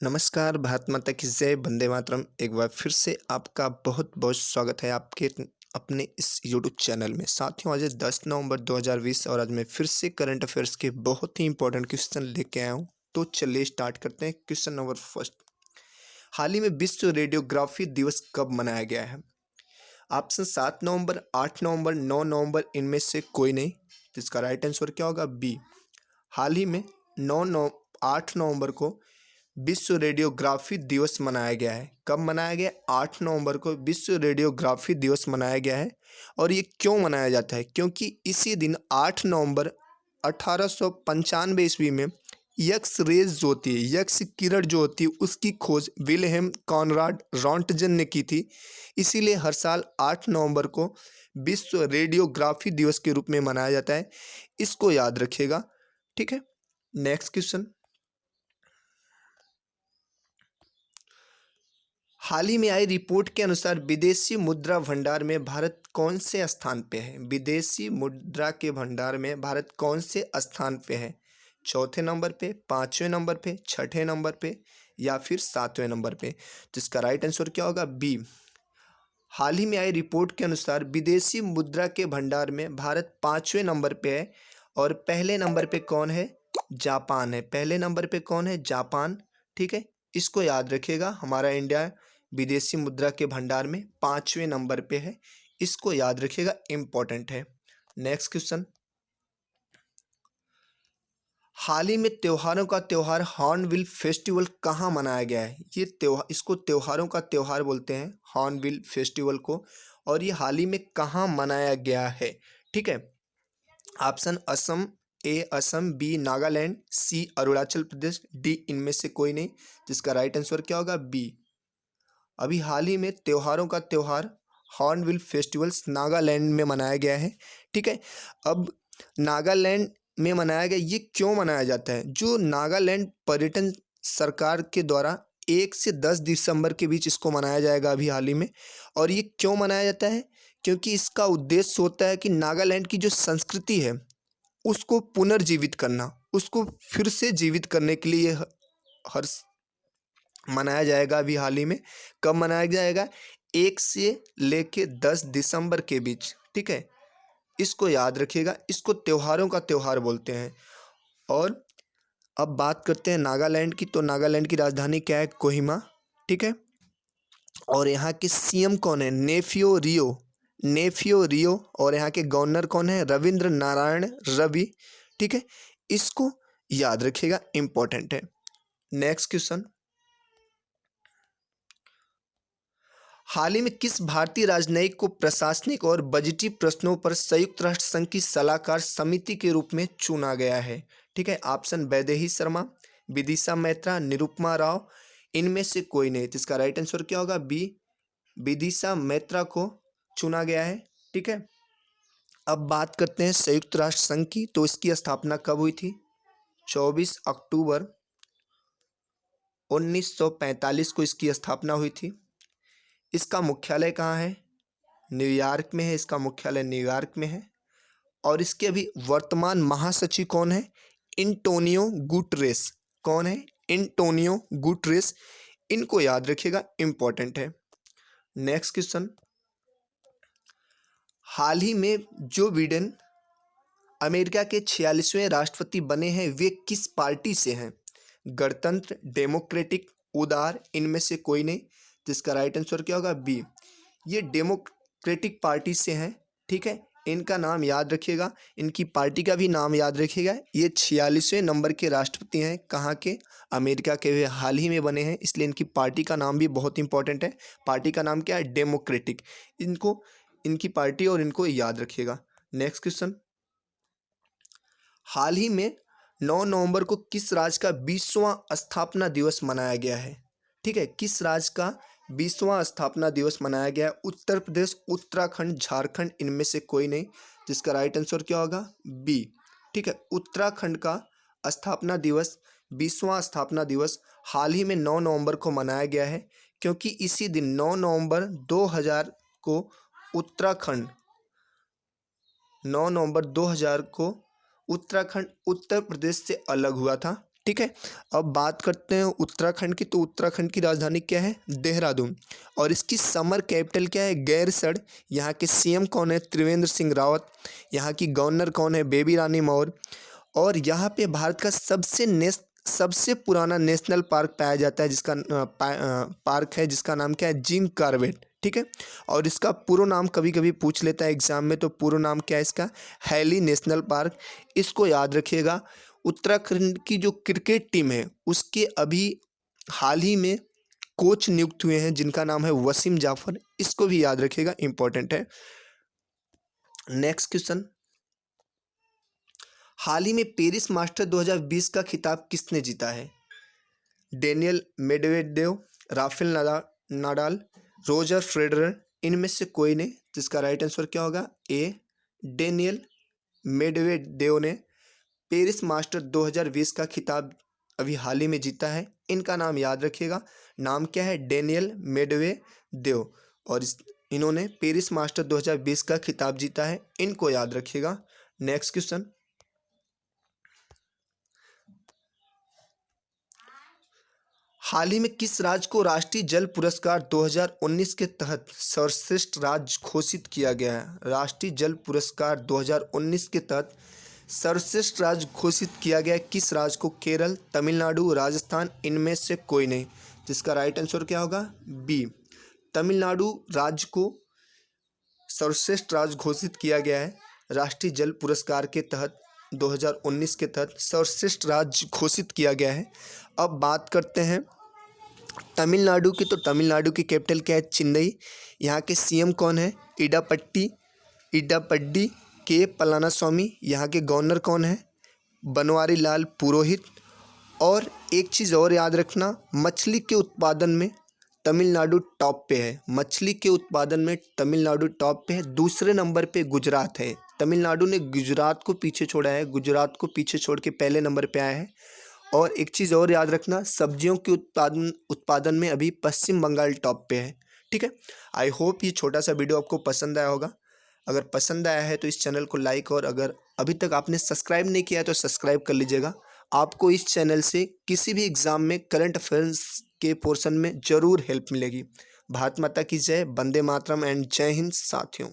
नमस्कार, भारत माता की जय, वंदे मातरम। एक बार फिर से आपका बहुत बहुत स्वागत है आपके अपने इस यूट्यूब चैनल में। साथियों, आज है 10 नवंबर 2020 और आज मैं फिर से करंट अफेयर्स के बहुत ही इंपॉर्टेंट क्वेश्चन लेके आया हूँ। तो चलिए स्टार्ट करते हैं। क्वेश्चन नंबर फर्स्ट, हाल ही में विश्व रेडियोग्राफी दिवस कब मनाया गया है? ऑप्शन 7 नवंबर, 8 नवंबर, 9 नवंबर, इनमें से कोई नहीं। तो इसका राइट आंसर क्या होगा? बी। हाल ही में 8 नवंबर को विश्व रेडियोग्राफी दिवस मनाया गया है। कब मनाया गया? 8 नवंबर को विश्व रेडियोग्राफी दिवस मनाया गया है। और ये क्यों मनाया जाता है? क्योंकि इसी दिन 8 नवंबर 1895 ईस्वी में यक्स रेज जो होती है, यक्स किरण जो होती है, उसकी खोज विल्हेम कॉनराड रॉन्टजन ने की थी। इसीलिए हर साल 8 नवंबर को विश्व रेडियोग्राफी दिवस के रूप में मनाया जाता है। इसको याद रखिएगा, ठीक है। नेक्स्ट क्वेश्चन, हाल ही में आई रिपोर्ट के अनुसार विदेशी मुद्रा भंडार में भारत कौन से स्थान पे है? विदेशी मुद्रा के भंडार में भारत कौन से स्थान पे है? चौथे नंबर पे, पांचवें नंबर पे, छठे नंबर पे या फिर सातवें नंबर पे? तो इसका राइट आंसर क्या होगा? बी। हाल ही में आई रिपोर्ट के अनुसार विदेशी मुद्रा के भंडार में भारत पांचवें नंबर पे है। और पहले नंबर पे कौन है? जापान है। पहले नंबर पे कौन है? जापान, ठीक है। इसको याद रखिएगा, हमारा इंडिया विदेशी मुद्रा के भंडार में पांचवें नंबर पे है। इसको याद रखिएगा, इंपॉर्टेंट है। नेक्स्ट क्वेश्चन, हाल ही में त्योहारों का त्योहार हॉर्नबिल फेस्टिवल कहाँ मनाया गया है? ये त्योहार, इसको त्योहारों का त्योहार बोलते हैं, हॉर्नबिल फेस्टिवल को। और ये हाल ही में कहाँ मनाया गया है? ठीक है। ऑप्शन असम, ए असम, बी नागालैंड, सी अरुणाचल प्रदेश, डी इनमें से कोई नहीं। जिसका राइट आंसर क्या होगा? बी। अभी हाल ही में त्योहारों का त्योहार हॉर्नबिल फेस्टिवल्स नागालैंड में मनाया गया है, ठीक है। अब नागालैंड में मनाया गया, ये क्यों मनाया जाता है? जो नागालैंड पर्यटन सरकार के द्वारा 1 से 10 दिसंबर के बीच इसको मनाया जाएगा अभी हाल ही में। और ये क्यों मनाया जाता है? क्योंकि इसका उद्देश्य होता है कि नागालैंड की जो संस्कृति है उसको पुनर्जीवित करना, उसको फिर से जीवित करने के लिए हर मनाया जाएगा अभी हाल ही में। कब मनाया जाएगा? 1 से लेके 10 दिसंबर के बीच, ठीक है। इसको याद रखिएगा, इसको त्योहारों का त्योहार बोलते हैं। और अब बात करते हैं नागालैंड की। तो नागालैंड की राजधानी क्या है? कोहिमा, ठीक है। और यहाँ के सीएम कौन है? नेफियो रियो, नेफियो रियो। और यहाँ के गवर्नर कौन है? रविंद्र नारायण रवि, ठीक है। इसको याद रखिएगा, इंपॉर्टेंट है। नेक्स्ट क्वेश्चन, हाल ही में किस भारतीय राजनयिक को प्रशासनिक और बजटीय प्रश्नों पर संयुक्त राष्ट्र संघ की सलाहकार समिति के रूप में चुना गया है? ठीक है। ऑप्शन वैदेही शर्मा, विदिशा मैत्रा, निरुपमा राव, इनमें से कोई नहीं। तो इसका राइट आंसर क्या होगा? बी, विदिशा मैत्रा को चुना गया है, ठीक है। अब बात करते हैं संयुक्त राष्ट्र संघ की। तो इसकी स्थापना कब हुई थी? 24 अक्टूबर 1945 को इसकी स्थापना हुई थी। इसका मुख्यालय कहाँ है? न्यूयॉर्क में है। इसका मुख्यालय न्यूयॉर्क में है। और इसके अभी वर्तमान महासचिव कौन है? Antonio Guterres. कौन है? Antonio Guterres. इनको याद रखिएगा, इंपॉर्टेंट है। नेक्स्ट क्वेश्चन, हाल ही में जो बिडेन अमेरिका के 46वें राष्ट्रपति बने हैं वे किस पार्टी से हैं? गणतंत्र, डेमोक्रेटिक, उदार, इनमें से कोई नहीं। जिसका राइट आंसर क्या होगा? बी। ये डेमोक्रेटिक पार्टी से हैं, ठीक है। इनका नाम याद रखिएगा, इनकी पार्टी का भी नाम याद रखिएगा। ये 46वें नंबर के राष्ट्रपति हैं। कहाँ के? अमेरिका के। वे हाल ही में बने हैं, इसलिए इनकी पार्टी का नाम भी बहुत इंपॉर्टेंट है। पार्टी का नाम क्या है? डेमोक्रेटिक। इनको, इनकी पार्टी और इनको याद रखिएगा। नेक्स्ट क्वेश्चन, हाल ही में 9 नवंबर को किस राज्य का 20वां स्थापना दिवस मनाया गया है? ठीक है। किस राज्य का 20वां स्थापना दिवस मनाया गया है? उत्तर प्रदेश, उत्तराखंड, झारखंड, इनमें से कोई नहीं। जिसका राइट आंसर क्या होगा? बी, ठीक है। उत्तराखंड का स्थापना दिवस, 20वां स्थापना दिवस हाल ही में 9 नवंबर को मनाया गया है। क्योंकि इसी दिन 9 नवंबर 2000 को उत्तराखंड, 9 नवंबर 2000 को उत्तराखंड उत्तर प्रदेश से अलग हुआ था, ठीक है। अब बात करते हैं उत्तराखंड की, तो उत्तराखंड की राजधानी क्या है? देहरादून। और इसकी समर कैपिटल क्या है? गैरसैंण। यहाँ के सीएम कौन है? त्रिवेंद्र सिंह रावत। यहाँ की गवर्नर कौन है? बेबी रानी मौर्य। और यहाँ पे भारत का सबसे पुराना नेशनल पार्क पाया जाता है, जिसका पार्क है जिसका नाम क्या है? Jim Corbett. ठीक है। और इसका पूरा नाम कभी कभी पूछ लेता है एग्जाम में, तो पूरा नाम क्या है इसका? Hailey National Park. इसको याद रखिएगा। उत्तराखंड की जो क्रिकेट टीम है उसके अभी हाल ही में कोच नियुक्त हुए हैं, जिनका नाम है वसीम जाफर। इसको भी याद रखिएगा, इंपॉर्टेंट है। नेक्स्ट क्वेश्चन, हाल ही में पेरिस मास्टर 2020 का खिताब किसने जीता है? Daniel Medvedev, Rafale Nadal, Roger Federer, इनमें से कोई नहीं। तो इसका राइट आंसर क्या होगा? ए, डेनियल मेडवेडेव ने पेरिस मास्टर 2020 का खिताब अभी हाल ही में जीता है। इनका नाम याद रखिएगा। नाम क्या है? Daniel Medvedev. और इन्होंने पेरिस मास्टर 2020 का खिताब जीता है, इनको याद रखिएगा। नेक्स्ट क्वेश्चन, हाल ही में किस राज्य को राष्ट्रीय जल पुरस्कार 2019 के तहत सर्वश्रेष्ठ राज्य घोषित किया गया है? राष्ट्रीय जल पुरस्कार 2019 के तहत सर्वश्रेष्ठ राज्य घोषित किया गया है किस राज्य को? केरल, तमिलनाडु, राजस्थान, इनमें से कोई नहीं। जिसका राइट आंसर क्या होगा? बी, तमिलनाडु राज्य को सर्वश्रेष्ठ राज्य घोषित किया गया है राष्ट्रीय जल पुरस्कार के तहत। 2019 के तहत सर्वश्रेष्ठ राज्य घोषित किया गया है। अब बात करते हैं तमिलनाडु की, तो तमिलनाडु की कैपिटल क्या है? चेन्नई। यहाँ के सीएम कौन है? इडापड्डी के पलानास्वामी। यहाँ के गवर्नर कौन है? बनवारी लाल पुरोहित। और एक चीज़ और याद रखना, मछली के उत्पादन में तमिलनाडु टॉप पे है। मछली के उत्पादन में तमिलनाडु टॉप पे है। दूसरे नंबर पे गुजरात है। तमिलनाडु ने गुजरात को पीछे छोड़ा है, गुजरात को पीछे छोड़ के पहले नंबर पे आया है। और एक चीज़ और याद रखना, सब्जियों के उत्पादन में अभी पश्चिम बंगाल टॉप पे है। ठीक है। आई होप ये छोटा सा वीडियो आपको पसंद आया होगा। अगर पसंद आया है तो इस चैनल को लाइक, और अगर अभी तक आपने सब्सक्राइब नहीं किया है तो सब्सक्राइब कर लीजिएगा। आपको इस चैनल से किसी भी एग्ज़ाम में करंट अफेयर्स के पोर्शन में ज़रूर हेल्प मिलेगी। भारत माता की जय, वंदे मातरम एंड जय हिंद साथियों।